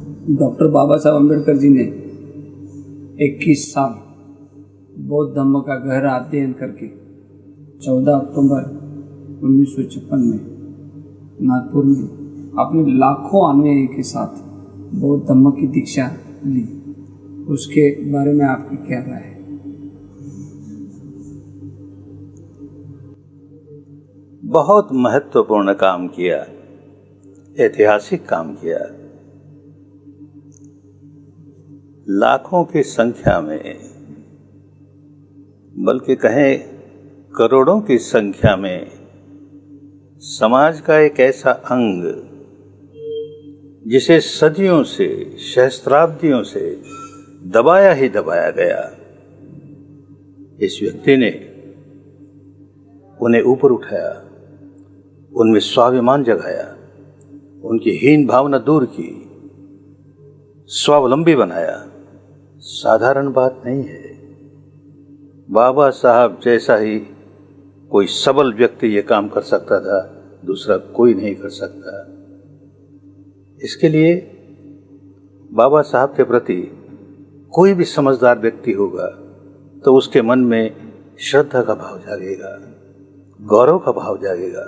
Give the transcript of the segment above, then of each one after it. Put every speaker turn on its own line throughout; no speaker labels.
Doctor बाबा साहब अम्बेडकर जी ने 21 साल बौद्ध धम्म का गहरा अध्ययन करके 14 अक्टूबर 1956 में नागपुर में अपने लाखों अनुयायी के साथ बौद्ध धम्म की दीक्षा ली। उसके बारे में आपकी क्या राय है?
बहुत महत्वपूर्ण काम किया, ऐतिहासिक काम किया। लाखों की संख्या में, बल्कि कहें करोड़ों की संख्या में समाज का एक ऐसा अंग जिसे सदियों से, सहस्त्राब्दियों से दबाया ही दबाया गया, इस व्यक्ति ने उन्हें ऊपर उठाया, उनमें स्वाभिमान जगाया, उनकी हीन भावना दूर की, स्वावलंबी बनाया। साधारण बात नहीं है। बाबा साहब जैसा ही कोई सबल व्यक्ति ये काम कर सकता था, दूसरा कोई नहीं कर सकता। इसके लिए बाबा साहब के प्रति कोई भी समझदार व्यक्ति होगा तो उसके मन में श्रद्धा का भाव जागेगा, गौरव का भाव जागेगा।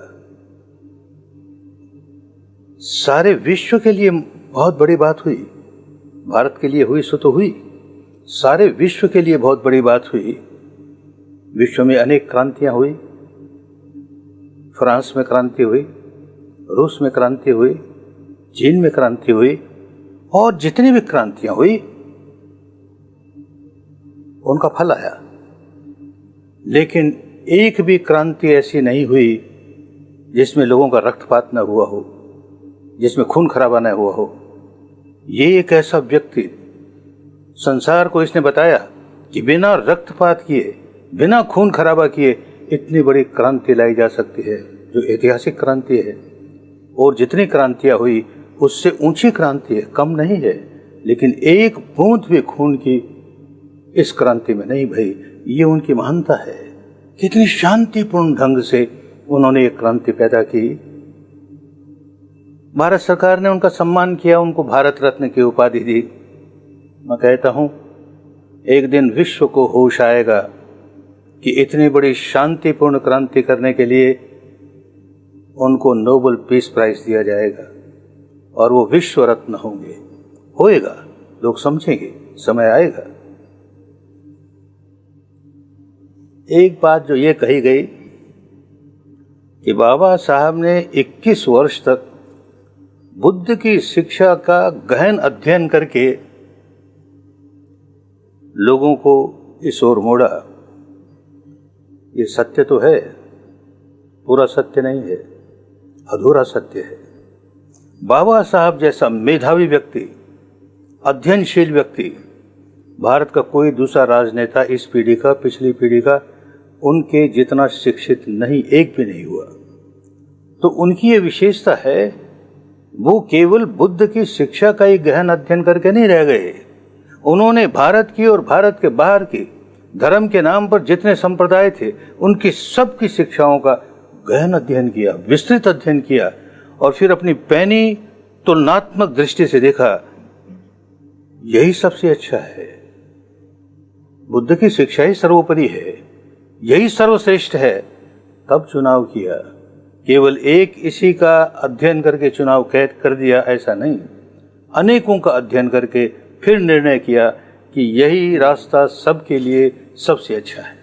सारे विश्व के लिए बहुत बड़ी बात हुई, भारत के लिए हुई सो तो हुई, सारे विश्व के लिए बहुत बड़ी बात हुई। विश्व में अनेक क्रांतियां हुई, फ्रांस में क्रांति हुई, रूस में क्रांति हुई, चीन में क्रांति हुई, और जितनी भी क्रांतियां हुई उनका फल आया। लेकिन एक भी क्रांति ऐसी नहीं हुई जिसमें लोगों का रक्तपात न हुआ हो, जिसमें खून खराबा न हुआ हो। ये एक ऐसा व्यक्ति, संसार को इसने बताया कि बिना रक्तपात किए, बिना खून खराबा किए इतनी बड़ी क्रांति लाई जा सकती है, जो ऐतिहासिक क्रांति है। और जितनी क्रांतियां हुई उससे ऊंची क्रांति है, कम नहीं है। लेकिन एक बूंद भी खून की इस क्रांति में नहीं भई। ये उनकी महानता है। कितनी शांतिपूर्ण ढंग से उन्होंने एक क्रांति पैदा की। भारत सरकार ने उनका सम्मान किया, उनको भारत रत्न की उपाधि दी। मैं कहता हूं, एक दिन विश्व को होश आएगा कि इतनी बड़ी शांतिपूर्ण क्रांति करने के लिए उनको नोबेल पीस प्राइज दिया जाएगा और वो विश्व रत्न होंगे। होएगा, लोग समझेंगे, समय आएगा। एक बात जो ये कही गई कि बाबा साहब ने 21 वर्ष तक बुद्ध की शिक्षा का गहन अध्ययन करके लोगों को इस ओर मोड़ा, ये सत्य तो है, पूरा सत्य नहीं है, अधूरा सत्य है। बाबा साहब जैसा मेधावी व्यक्ति, अध्ययनशील व्यक्ति, भारत का कोई दूसरा राजनेता इस पीढ़ी का, पिछली पीढ़ी का, उनके जितना शिक्षित नहीं, एक भी नहीं हुआ। तो उनकी ये विशेषता है, वो केवल बुद्ध की शिक्षा का ही गहन अध्ययन करके नहीं रह गए। उन्होंने भारत की और भारत के बाहर की धर्म के नाम पर जितने संप्रदाय थे, उनकी सबकी शिक्षाओं का गहन अध्ययन किया, विस्तृत अध्ययन किया, और फिर अपनी पैनी तुलनात्मक दृष्टि से देखा, यही सबसे अच्छा है। बुद्ध की शिक्षा ही सर्वोपरि है, यही सर्वश्रेष्ठ है। तब चुनाव किया। केवल एक इसी का अध्ययन करके चुनाव कैद कर दिया, ऐसा नहीं। अनेकों का अध्ययन करके फिर निर्णय किया कि यही रास्ता सबके लिए सबसे अच्छा है।